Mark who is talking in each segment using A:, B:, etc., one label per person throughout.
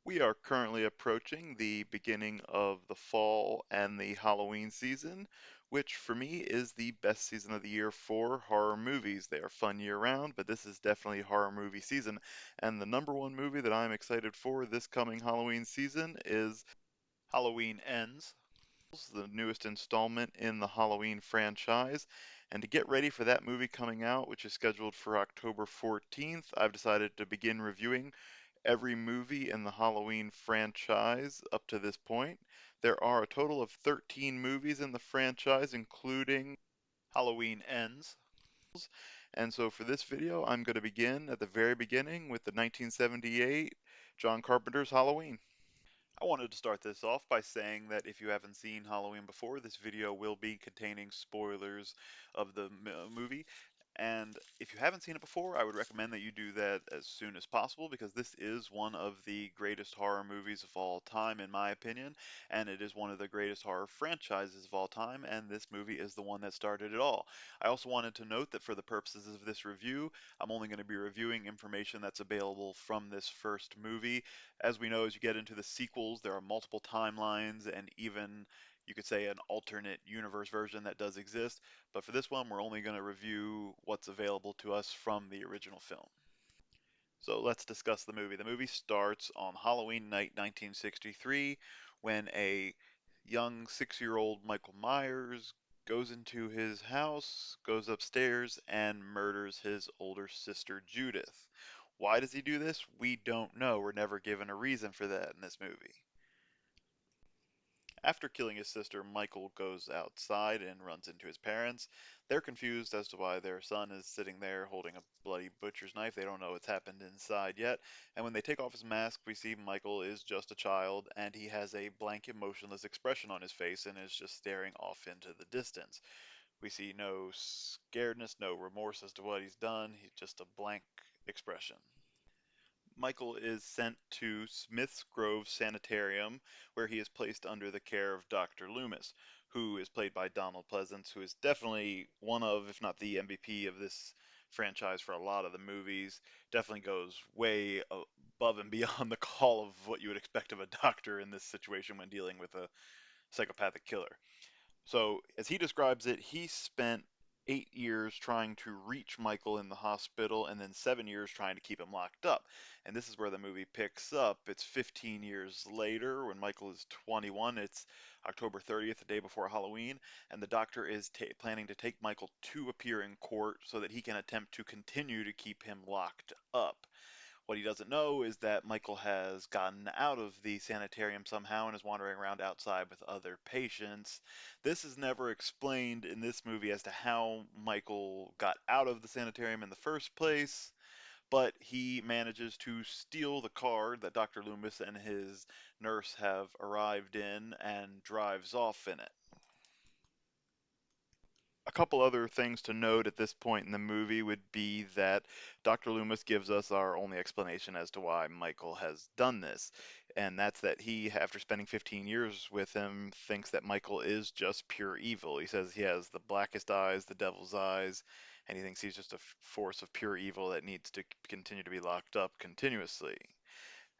A: We are currently approaching the beginning of the fall and the Halloween season, which for me is the best season of the year for horror movies. They are fun year round, but this is definitely horror movie season. And the number one movie that I'm excited for this coming Halloween season is Halloween Ends, the newest installment in the Halloween franchise. And to get ready for that movie coming out, which is scheduled for October 14th, I've decided to begin reviewing every movie in the Halloween franchise up to this point. There are a total of 13 movies in the franchise, including Halloween Ends. And so for this video, I'm going to begin at the very beginning with the 1978 John Carpenter's Halloween. I wanted to start this off by saying that if you haven't seen Halloween before, this video will be containing spoilers of the movie. And if you haven't seen it before, I would recommend that you do that as soon as possible because this is one of the greatest horror movies of all time, in my opinion, and it is one of the greatest horror franchises of all time, and this movie is the one that started it all. I also wanted to note that for the purposes of this review, I'm only going to be reviewing information that's available from this first movie. As we know, as you get into the sequels, there are multiple timelines and even you could say an alternate universe version that does exist. But for this one, we're only going to review what's available to us from the original film. So let's discuss the movie. The movie starts on Halloween night 1963 when a young 6-year-old Michael Myers goes into his house, goes upstairs, and murders his older sister Judith. Why does he do this? We don't know. We're never given a reason for that in this movie. After killing his sister, Michael goes outside and runs into his parents. They're confused as to why their son is sitting there holding a bloody butcher's knife. They don't know what's happened inside yet. And when they take off his mask, we see Michael is just a child and he has a blank, emotionless expression on his face and is just staring off into the distance. We see no scaredness, no remorse as to what he's done. He's just a blank expression. Michael is sent to Smith's Grove Sanitarium, where he is placed under the care of Dr. Loomis, who is played by Donald Pleasance, who is definitely one of, if not the MVP of this franchise for a lot of the movies. Definitely goes way above and beyond the call of what you would expect of a doctor in this situation when dealing with a psychopathic killer. So, as he describes it, he spent 8 years trying to reach Michael in the hospital and then 7 years trying to keep him locked up. And this is where the movie picks up. It's 15 years later when Michael is 21. It's October 30th, the day before Halloween, and the doctor is planning to take Michael to appear in court so that he can attempt to continue to keep him locked up. What he doesn't know is that Michael has gotten out of the sanitarium somehow and is wandering around outside with other patients. This is never explained in this movie as to how Michael got out of the sanitarium in the first place, but he manages to steal the car that Dr. Loomis and his nurse have arrived in and drives off in it. A couple other things to note at this point in the movie would be that Dr. Loomis gives us our only explanation as to why Michael has done this, and that's that he, after spending 15 years with him, thinks that Michael is just pure evil. He says he has the blackest eyes, the devil's eyes, and he thinks he's just a force of pure evil that needs to continue to be locked up continuously.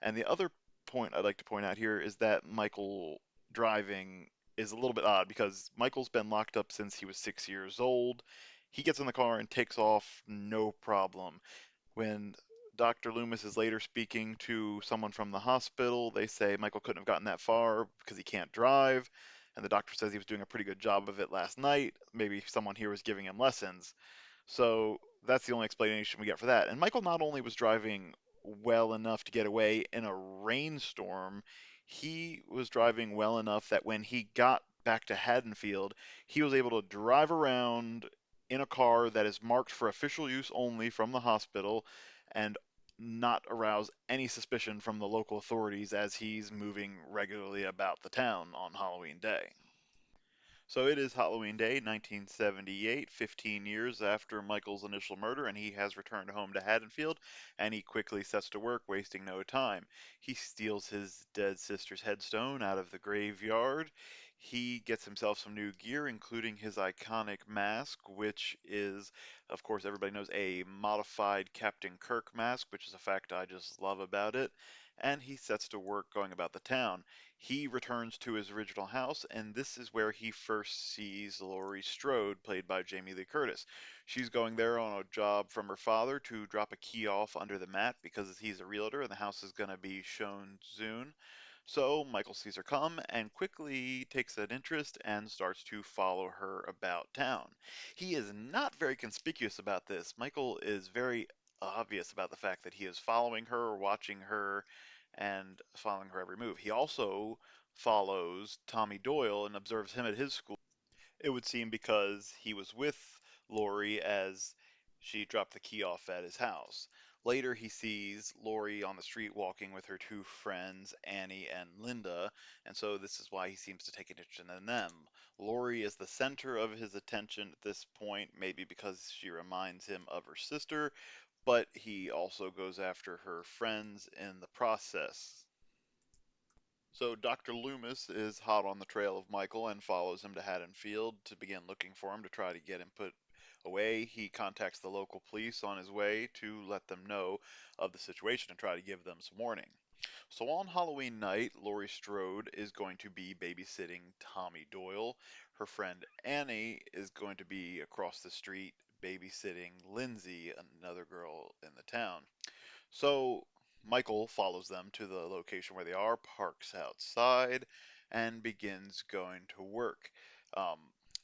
A: And the other point I'd like to point out here is that Michael driving is a little bit odd because Michael's been locked up since he was 6 years old. He gets in the car and takes off no problem. When Dr. Loomis is later speaking to someone from the hospital, they say Michael couldn't have gotten that far because he can't drive. And the doctor says he was doing a pretty good job of it last night. Maybe someone here was giving him lessons. So that's the only explanation we get for that. And Michael not only was driving well enough to get away in a rainstorm, he was driving well enough that when he got back to Haddonfield, he was able to drive around in a car that is marked for official use only from the hospital and not arouse any suspicion from the local authorities as he's moving regularly about the town on Halloween Day. So it is Halloween Day, 1978, 15 years after Michael's initial murder, and he has returned home to Haddonfield, and he quickly sets to work, wasting no time. He steals his dead sister's headstone out of the graveyard. He gets himself some new gear, including his iconic mask, which is, of course, everybody knows, a modified Captain Kirk mask, which is a fact I just love about it. And he sets to work going about the town. He returns to his original house, and this is where he first sees Laurie Strode, played by Jamie Lee Curtis. She's going there on a job from her father to drop a key off under the mat because he's a realtor and the house is going to be shown soon. So Michael sees her come and quickly takes an interest and starts to follow her about town. He is not very conspicuous about this. Michael is very obvious about the fact that he is following her, watching her, and following her every move. He also follows Tommy Doyle and observes him at his school. It would seem because he was with Lori as she dropped the key off at his house. Later, he sees Lori on the street walking with her two friends, Annie and Linda, and so this is why he seems to take an interest in them. Lori is the center of his attention at this point, maybe because she reminds him of her sister, but he also goes after her friends in the process. So Dr. Loomis is hot on the trail of Michael and follows him to Haddonfield to begin looking for him to try to get him put away. He contacts the local police on his way to let them know of the situation and try to give them some warning. So on Halloween night, Laurie Strode is going to be babysitting Tommy Doyle. Her friend Annie is going to be across the street babysitting Lindsay, another girl in the town. So Michael follows them to the location where they are, parks outside, and begins going to work. Um,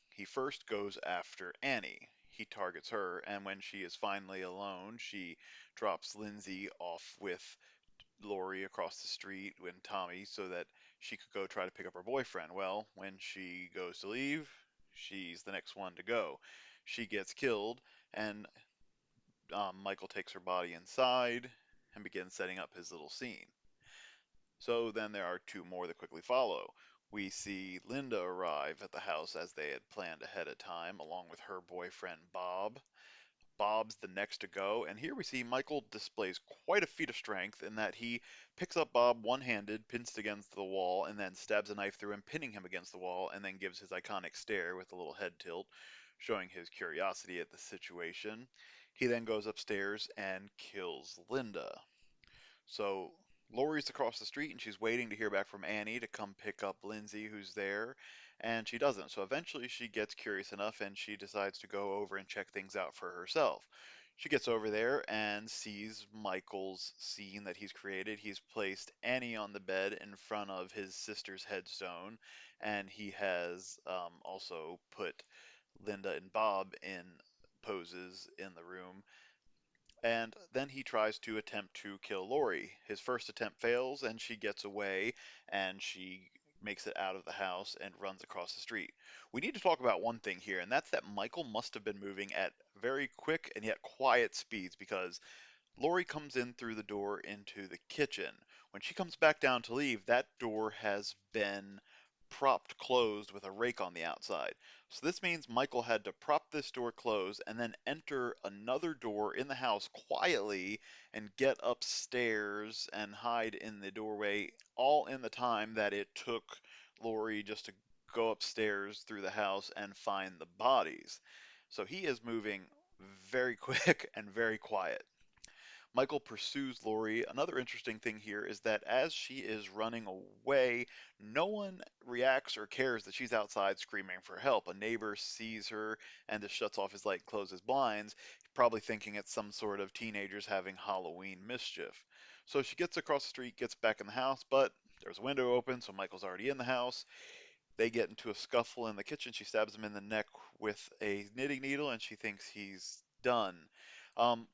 A: he first goes after Annie. He targets her, and when she is finally alone, she drops Lindsay off with Lori across the street and Tommy so that she could go try to pick up her boyfriend. Well, when she goes to leave, she's the next one to go. She gets killed, and Michael takes her body inside and begins setting up his little scene. So then there are two more that quickly follow. We see Linda arrive at the house as they had planned ahead of time, along with her boyfriend Bob. Bob's the next to go, and here we see Michael displays quite a feat of strength in that he picks up Bob one-handed, pins against the wall, and then stabs a knife through him, pinning him against the wall, and then gives his iconic stare with a little head tilt, showing his curiosity at the situation. He then goes upstairs and kills Linda. So Lori's across the street and she's waiting to hear back from Annie to come pick up Lindsay, who's there, and she doesn't. So eventually she gets curious enough and she decides to go over and check things out for herself. She gets over there and sees Michael's scene that he's created. He's placed Annie on the bed in front of his sister's headstone, and he has also put Linda and Bob in poses in the room, and then he tries to attempt to kill Lori. His first attempt fails, and she gets away, and she makes it out of the house and runs across the street. We need to talk about one thing here, and that's that Michael must have been moving at very quick and yet quiet speeds because Lori comes in through the door into the kitchen. When she comes back down to leave, that door has been propped closed with a rake on the outside. So this means Michael had to prop this door closed and then enter another door in the house quietly and get upstairs and hide in the doorway, all in the time that it took Lori just to go upstairs through the house and find the bodies. So he is moving very quick and very quiet. Michael pursues Lori. Another interesting thing here is that as she is running away, no one reacts or cares that she's outside screaming for help. A neighbor sees her and just shuts off his light and closes his blinds, probably thinking it's some sort of teenagers having Halloween mischief. So she gets across the street, gets back in the house, but there's a window open, so Michael's already in the house. They get into a scuffle in the kitchen. She stabs him in the neck with a knitting needle, and she thinks he's done. Um,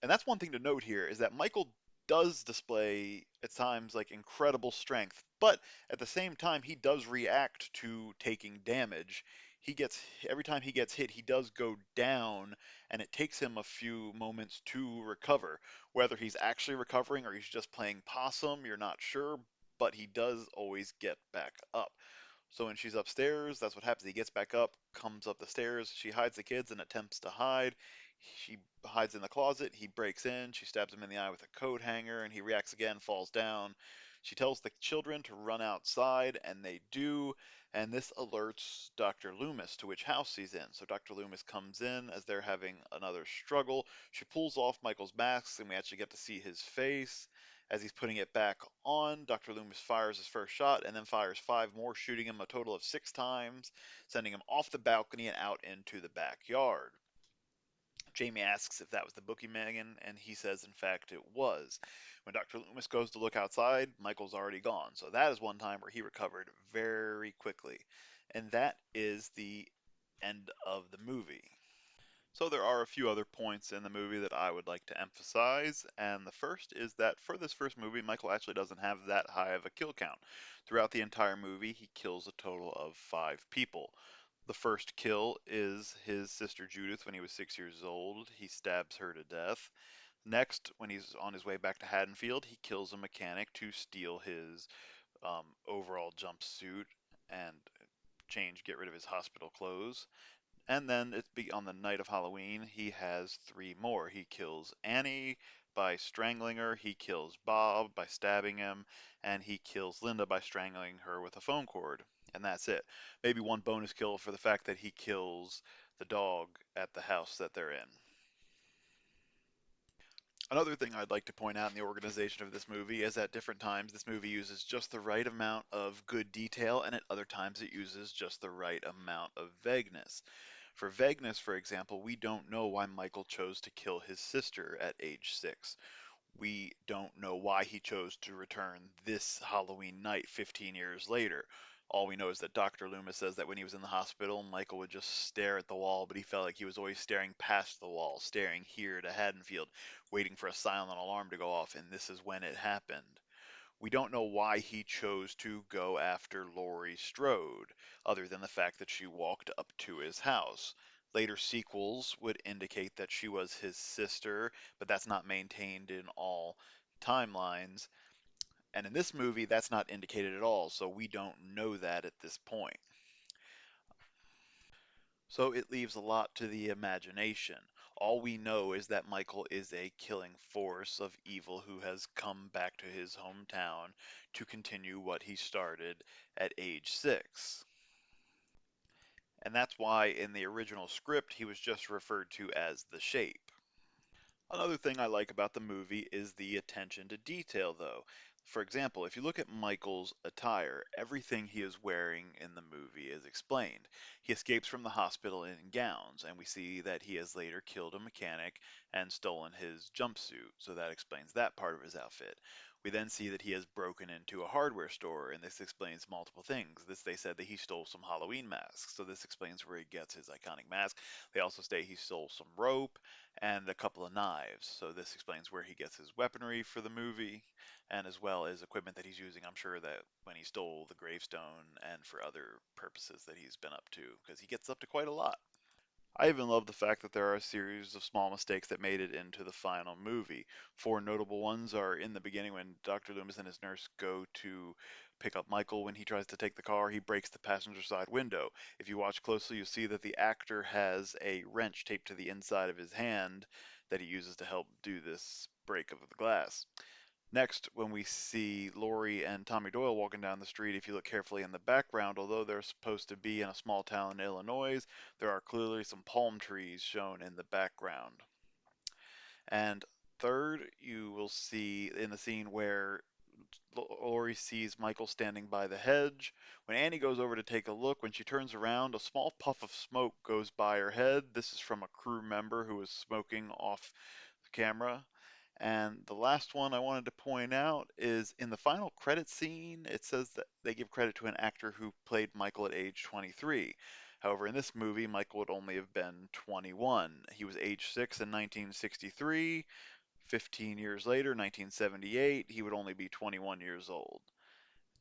A: and that's one thing to note here is that Michael does display at times like incredible strength, but at the same time he does react to taking damage. He gets every time he gets hit, he does go down, and it takes him a few moments to recover. Whether he's actually recovering or he's just playing possum, you're not sure, but he does always get back up. So when she's upstairs, that's what happens. He gets back up, comes up the stairs. She hides the kids and attempts to hide. She hides in the closet. He breaks in. She stabs him in the eye with a coat hanger, and he reacts again, falls down.
B: She tells the children to run outside, and they do, and this alerts Dr. Loomis to which house he's in. So Dr. Loomis comes in as they're having another struggle. She pulls off Michael's mask, and we actually get to see his face. As he's putting it back on, Dr. Loomis fires his first shot and then fires five more, shooting him a total of 6 times, sending him off the balcony and out into the backyard. Jamie asks if that was the boogeyman, and he says, in fact, it was. When Dr. Loomis goes to look outside, Michael's already gone. So that is one time where he recovered very quickly. And that is the end of the movie. So there are a few other points in the movie that I would like to emphasize, and the first is that for this first movie, Michael actually doesn't have that high of a kill count. Throughout the entire movie, he kills a total of 5 people. The first kill is his sister Judith when he was 6 years old. He stabs her to death. Next, when he's on his way back to Haddonfield, he kills a mechanic to steal his overall jumpsuit and get rid of his hospital clothes. And then it's on the night of Halloween, he has three more. He kills Annie by strangling her, he kills Bob by stabbing him, and he kills Linda by strangling her with a phone cord. And that's it. Maybe one bonus kill for the fact that he kills the dog at the house that they're in. Another thing I'd like to point out in the organization of this movie is at different times this movie uses just the right amount of good detail, and at other times it uses just the right amount of vagueness. For vagueness, for example, we don't know why Michael chose to kill his sister at age 6. We don't know why he chose to return this Halloween night 15 years later. All we know is that Dr. Loomis says that when he was in the hospital, Michael would just stare at the wall, but he felt like he was always staring past the wall, staring here to Haddonfield, waiting for a silent alarm to go off, and this is when it happened. We don't know why he chose to go after Laurie Strode, other than the fact that she walked up to his house. Later sequels would indicate that she was his sister, but that's not maintained in all timelines. And in this movie, that's not indicated at all, so we don't know that at this point. So it leaves a lot to the imagination. All we know is that Michael is a killing force of evil who has come back to his hometown to continue what he started at age 6. And that's why in the original script he was just referred to as the Shape. Another thing I like about the movie is the attention to detail, though. For example, if you look at Michael's attire, everything he is wearing in the movie is explained. He escapes from the hospital in gowns, and we see that he has later killed a mechanic and stolen his jumpsuit, so that explains that part of his outfit. We then see that he has broken into a hardware store, and this explains multiple things. They said that he stole some Halloween masks, so this explains where he gets his iconic mask. They also say he stole some rope and a couple of knives. So this explains where he gets his weaponry for the movie, and as well as equipment that he's using. I'm sure that when he stole the gravestone and for other purposes that he's been up to, because he gets up to quite a lot. I even love the fact that there are a series of small mistakes that made it into the final movie. Four notable ones are in the beginning when Dr. Loomis and his nurse go to pick up Michael. When he tries to take the car, he breaks the passenger side window. If you watch closely, you'll see that the actor has a wrench taped to the inside of his hand that he uses to help do this break of the glass. Next, when we see Lori and Tommy Doyle walking down the street, if you look carefully in the background, although they're supposed to be in a small town in Illinois, there are clearly some palm trees shown in the background. And third, you will see in the scene where Lori sees Michael standing by the hedge. When Annie goes over to take a look, when she turns around, a small puff of smoke goes by her head. This is from a crew member who was smoking off the camera. And the last one I wanted to point out is in the final credit scene, it says that they give credit to an actor who played Michael at age 23. However, in this movie, Michael would only have been 21. He was age 6 in 1963. 15 years later, 1978, he would only be 21 years old.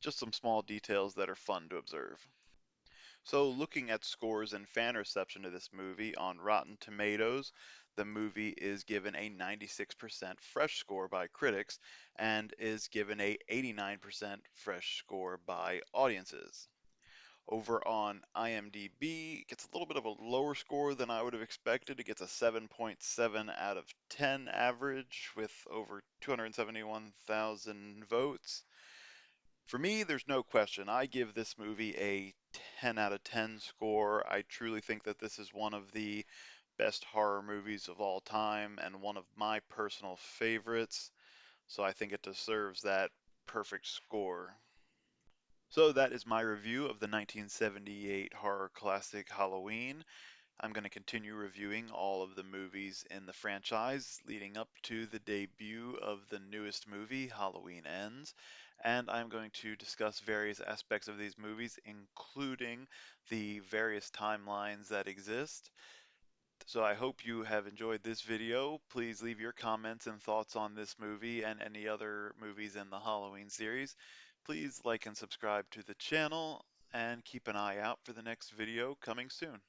B: Just some small details that are fun to observe. So, looking at scores and fan reception to this movie on Rotten Tomatoes, the movie is given a 96% fresh score by critics and is given a 89% fresh score by audiences. Over on IMDb, it gets a little bit of a lower score than I would have expected. It gets a 7.7 out of 10 average with over 271,000 votes. For me, there's no question. I give this movie a 10 out of 10 score. I truly think that this is one of the best horror movies of all time and one of my personal favorites. So I think it deserves that perfect score. So that is my review of the 1978 horror classic Halloween. I'm going to continue reviewing all of the movies in the franchise leading up to the debut of the newest movie, Halloween Ends. And I'm going to discuss various aspects of these movies, including the various timelines that exist. So I hope you have enjoyed this video. Please leave your comments and thoughts on this movie and any other movies in the Halloween series. Please like and subscribe to the channel and keep an eye out for the next video coming soon.